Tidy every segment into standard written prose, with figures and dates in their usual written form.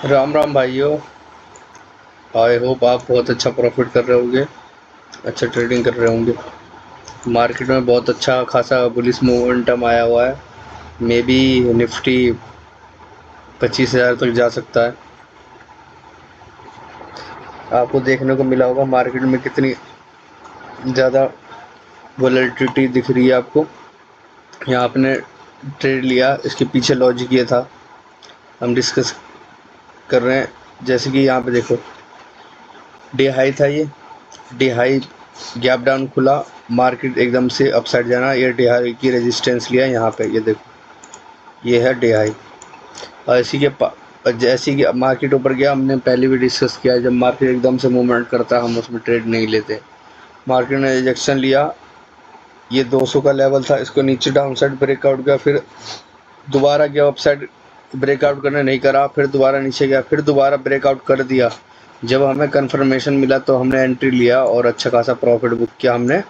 राम राम भाइयों। I hope आप बहुत अच्छा प्रॉफिट कर रहे होंगे, अच्छा ट्रेडिंग कर रहे होंगे। मार्केट में बहुत अच्छा खासा बुलिश मोमेंटम आया हुआ है। मे बी निफ्टी 25,000 तक जा सकता है। आपको देखने को मिला होगा मार्केट में कितनी ज़्यादा वॉलेटिलिटी दिख रही है आपको। यहाँ आपने ट्रेड लिया, इसके पीछे लॉजिक ये था, हम डिस्कस कर रहे हैं। जैसे कि यहाँ पे देखो, डे हाई था ये, डे हाई गैप डाउन खुला, मार्केट एकदम से अपसाइड जाना, ये डे हाई की रेजिस्टेंस लिया यहाँ पे, ये देखो ये है डे हाई। और इसी के जैसे कि मार्केट ऊपर गया, हमने पहले भी डिस्कस किया है, जब मार्केट एकदम से मूवमेंट करता है हम उसमें ट्रेड नहीं लेते। मार्केट ने रिजेक्शन लिया, ये 200 का लेवल था, इसको नीचे डाउन साइड ब्रेकआउट किया, फिर दोबारा गया अप साइड, ब्रेकआउट करने नहीं करा, फिर दोबारा नीचे गया, फिर दोबारा ब्रेकआउट कर दिया। जब हमें कंफर्मेशन मिला तो हमने एंट्री लिया और अच्छा खासा प्रॉफिट बुक किया हमने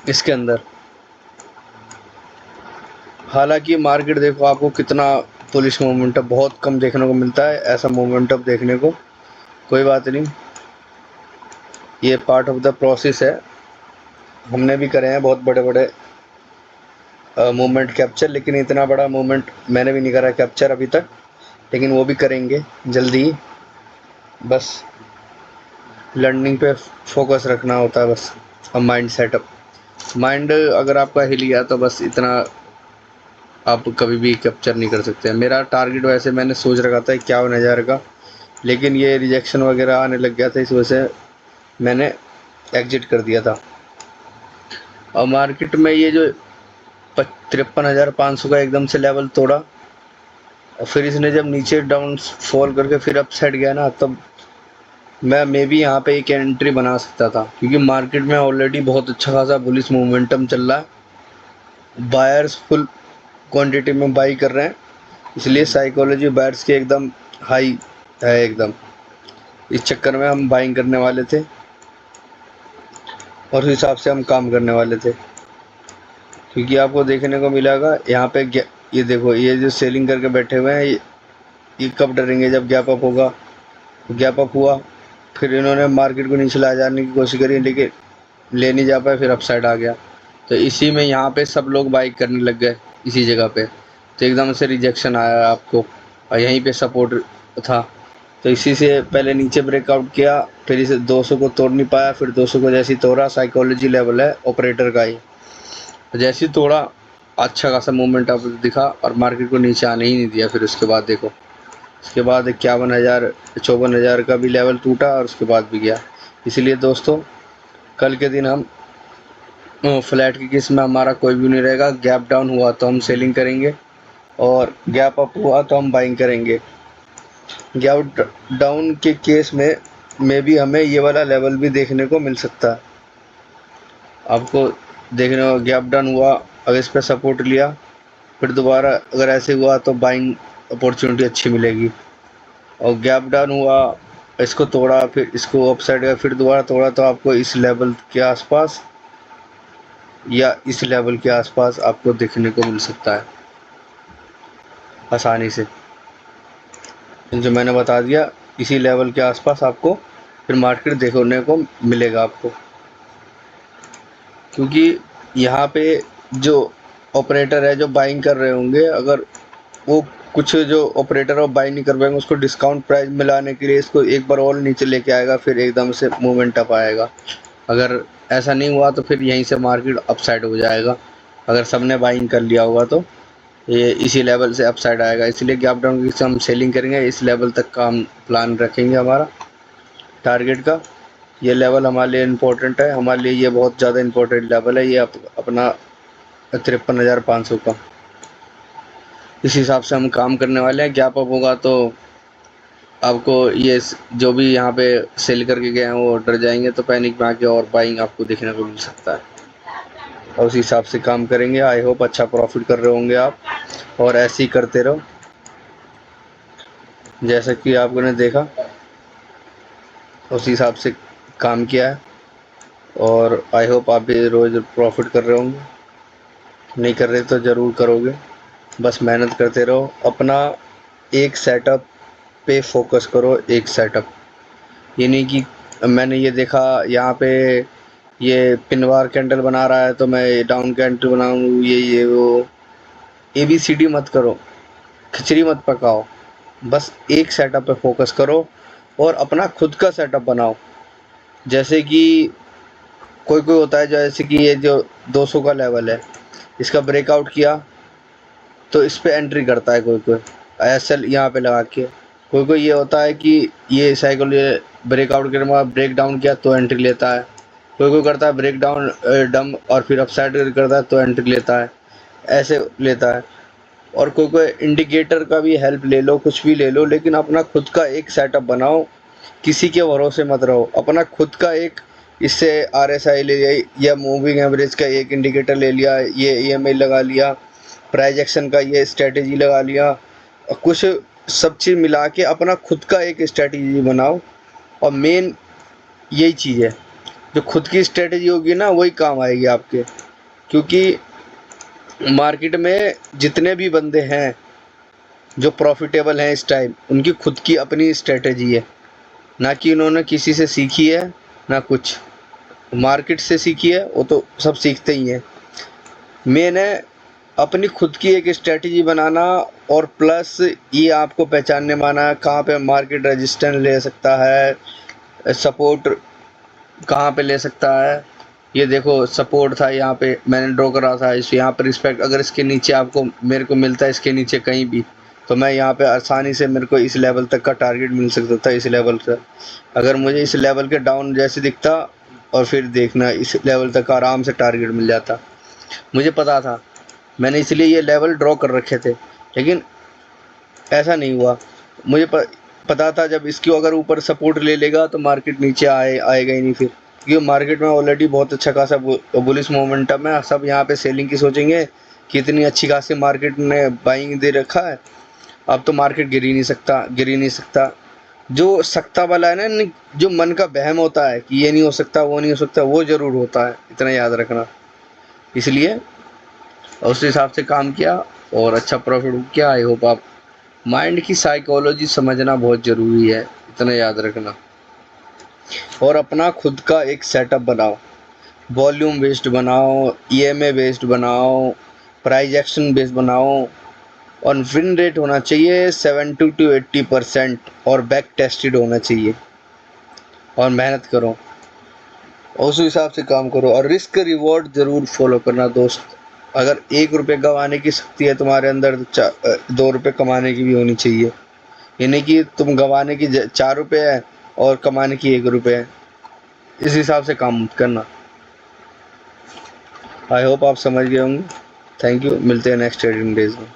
इसके अंदर। हालांकि मार्केट देखो आपको कितना पुलिश मोमेंटम बहुत कम देखने को मिलता है, ऐसा मोमेंटम देखने को। कोई बात नहीं, ये पार्ट ऑफ द प्रोसेस है। हमने भी करे हैं बहुत बड़े बड़े मोमेंट कैप्चर, लेकिन इतना बड़ा मोमेंट मैंने भी नहीं करा कैप्चर अभी तक, लेकिन वो भी करेंगे जल्दी ही। बस लर्निंग पे फोकस रखना होता है बस, और माइंड सेटअप। माइंड अगर आपका हिल गया तो बस इतना आप कभी भी कैप्चर नहीं कर सकते। मेरा टारगेट वैसे मैंने सोच रखा था 51,000 का, लेकिन ये रिजेक्शन वगैरह आने लग गया था, इस वजह से मैंने एग्जिट कर दिया था। और मार्केट में ये जो 53,500 का एकदम से लेवल तोड़ा, और फिर इसने जब नीचे डाउन फॉल करके फिर अप साइड गया ना, तब मैं मे बी यहाँ पे एक एंट्री बना सकता था, क्योंकि मार्केट में ऑलरेडी बहुत अच्छा खासा बुलिश मोमेंटम चल रहा है। बायर्स फुल क्वांटिटी में बाई कर रहे हैं, इसलिए साइकोलॉजी बायर्स की एकदम हाई है एकदम। इस चक्कर में हम बाइंग करने वाले थे और उस हिसाब से हम काम करने वाले थे। क्योंकि आपको देखने को मिलेगा यहाँ पे ये देखो, ये जो सेलिंग करके बैठे हुए हैं, ये कब डरेंगे जब गैप अप होगा। गैप अप हुआ, फिर इन्होंने मार्केट को नीचे ला जाने की कोशिश करी, लेकिन ले नहीं जा पाए, फिर अपसाइड आ गया। तो इसी में यहाँ पे सब लोग बाई करने लग गए इसी जगह पे, तो एकदम से रिजेक्शन आया आपको, और यहीं पे सपोर्ट था। तो इसी से पहले नीचे ब्रेकआउट किया, फिर इसे 200 को तोड़ नहीं पाया, फिर 200 को जैसे ही तोड़ा, साइकोलॉजी लेवल है ऑपरेटर का ही, जैसे ही तोड़ा अच्छा खासा मूवमेंट आपको दिखा और मार्केट को नीचे आने ही नहीं दिया। फिर उसके बाद देखो, उसके बाद 51,000 54,000 का भी लेवल टूटा और उसके बाद भी गया। इसलिए दोस्तों, कल के दिन हम फ्लैट की केस में हमारा कोई भी नहीं रहेगा। गैप डाउन हुआ तो हम सेलिंग करेंगे, और गैप अप हुआ तो हम बाइंग करेंगे। गैप डाउन के केस में मे भी हमें ये वाला लेवल भी देखने को मिल सकता है। आपको देखने को गैप डाउन हुआ, अगर इस पर सपोर्ट लिया, फिर दोबारा अगर ऐसे हुआ तो बाइंग अपॉर्चुनिटी अच्छी मिलेगी। और गैप डाउन हुआ, इसको तोड़ा, फिर इसको अपसाइड गया, फिर दोबारा तोड़ा, तो आपको इस लेवल के आसपास या इस लेवल के आसपास आपको देखने को मिल सकता है आसानी से। जो मैंने बता दिया, इसी लेवल के आसपास आपको फिर मार्केट देखने को मिलेगा आपको। क्योंकि यहाँ पे जो ऑपरेटर है जो बाइंग कर रहे होंगे, अगर वो कुछ जो ऑपरेटर और बाई नहीं कर पाएंगे, उसको डिस्काउंट प्राइस मिलाने के लिए इसको एक बार और नीचे लेके आएगा, फिर एकदम से मूवमेंट अप आएगा। अगर ऐसा नहीं हुआ तो फिर यहीं से मार्केट अपसाइड हो जाएगा। अगर सबने बाइंग कर लिया होगा तो ये इसी लेवल से अपसाइड आएगा। इसलिए गैप डाउन की हम सेलिंग करेंगे, इस लेवल तक का हम प्लान रखेंगे हमारा टारगेट का। ये लेवल हमारे लिए इम्पोर्टेंट है, हमारे लिए ये बहुत ज़्यादा इम्पोर्टेंट लेवल है ये अपना 53,500 का। इस हिसाब से हम काम करने वाले हैं। गैप अप होगा तो आपको ये जो भी यहाँ पे सेल करके गए हैं वो डर जाएंगे, तो पैनिक में आके और बाइंग आपको देखने को मिल सकता है, और उस हिसाब से काम करेंगे। आई होप अच्छा प्रॉफिट कर रहे होंगे आप, और ऐसे ही करते रहो जैसा कि आपने देखा, उस हिसाब से काम किया है। और आई होप आप भी रोज़ प्रॉफिट कर रहे होंगे, नहीं कर रहे तो ज़रूर करोगे। बस मेहनत करते रहो, अपना एक सेटअप पे फोकस करो, एक सेटअप। ये नहीं कि मैंने ये देखा यहाँ पे ये पिनवार कैंडल बना रहा है तो मैं डाउन कैंडल बनाऊँ, ये वो ABCD मत करो, खिचड़ी मत पकाओ। बस एक सेटअप पे फोकस करो और अपना खुद का सेटअप बनाओ। जैसे कि कोई कोई होता है, जैसे कि ये जो 200 का लेवल है, इसका ब्रेकआउट किया तो इस पे एंट्री करता है कोई कोई, ISL यहाँ पे लगा के। कोई कोई ये होता है कि ये साइकिल ब्रेकआउट के बाद ब्रेक डाउन किया तो एंट्री लेता है। कोई कोई करता है ब्रेक डाउन डम और फिर अपसाइड करता है तो एंट्री लेता है, ऐसे लेता है। और कोई कोई इंडिकेटर का भी हेल्प ले लो, कुछ भी ले लो, लेकिन अपना खुद का एक सेटअप बनाओ। किसी के भरोसे मत रहो, अपना खुद का एक, इससे RSI ले लिया या मूविंग एवरेज का एक इंडिकेटर ले लिया, ये EMI लगा लिया, प्राइस एक्शन का ये स्ट्रेटेजी लगा लिया, और कुछ सब चीज़ मिला के अपना खुद का एक स्ट्रेटेजी बनाओ। और मेन यही चीज़ है, जो खुद की स्ट्रेटेजी होगी ना वही काम आएगी आपके। क्योंकि मार्केट में जितने भी बंदे हैं जो प्रॉफिटेबल हैं इस टाइम, उनकी खुद की अपनी स्ट्रेटेजी है, ना कि उन्होंने किसी से सीखी है ना कुछ। मार्केट से सीखी है वो तो सब सीखते ही हैं। मेन है अपनी खुद की एक स्ट्रेटेजी बनाना, और प्लस ये आपको पहचानने माना कहाँ पे मार्केट रेजिस्टेंस ले सकता है, सपोर्ट कहाँ पे ले सकता है। ये देखो सपोर्ट था यहाँ पे, मैंने ड्रॉ करा था इस यहाँ पर रिस्पेक्ट, अगर इसके नीचे आपको मेरे को मिलता है इसके नीचे कहीं भी, तो मैं यहाँ पे आसानी से मेरे को इस लेवल तक का टारगेट मिल सकता था, इस लेवल से। अगर मुझे इस लेवल के डाउन जैसे दिखता, और फिर देखना इस लेवल तक आराम से टारगेट मिल जाता। मुझे पता था, मैंने इसलिए ये लेवल ड्रॉ कर रखे थे, लेकिन ऐसा नहीं हुआ। मुझे पता था जब इसको अगर ऊपर सपोर्ट ले लेगा तो मार्केट नीचे आएगा ही नहीं फिर, क्योंकि मार्केट में ऑलरेडी बहुत अच्छा खासा बुलिश मोमेंटम है। सब यहाँ पे सेलिंग की सोचेंगे कि इतनी अच्छी खासी मार्केट ने बाइंग दे रखा है, अब तो मार्केट गिर ही नहीं सकता। जो सकता वाला है ना, जो मन का वहम होता है कि ये नहीं हो सकता वो नहीं हो सकता, वो ज़रूर होता है, इतना याद रखना। इसलिए उस हिसाब से काम किया और अच्छा प्रॉफिट किया। आई होप आप, माइंड की साइकोलॉजी समझना बहुत ज़रूरी है, इतना याद रखना। और अपना खुद का एक सेटअप बनाओ, वॉल्यूम बेस्ड बनाओ, EMA बेस्ड बनाओ, प्राइस एक्शन बेस्ड बनाओ, और विन रेट होना चाहिए 70 to 80%, और बैक टेस्टेड होना चाहिए। और मेहनत करो, उस हिसाब से काम करो, और रिस्क रिवॉर्ड ज़रूर फॉलो करना दोस्त। अगर 1 रुपये गंवाने की शक्ति है तुम्हारे अंदर तो 2 रुपये कमाने की भी होनी चाहिए। ये नहीं कि तुम गंवाने की 4 रुपये है और कमाने की 1 रुपये है, इस हिसाब से काम मत करना। आई होप आप समझ गए होंगे। थैंक यू, मिलते हैं नेक्स्ट ट्रेडिंग डेज में।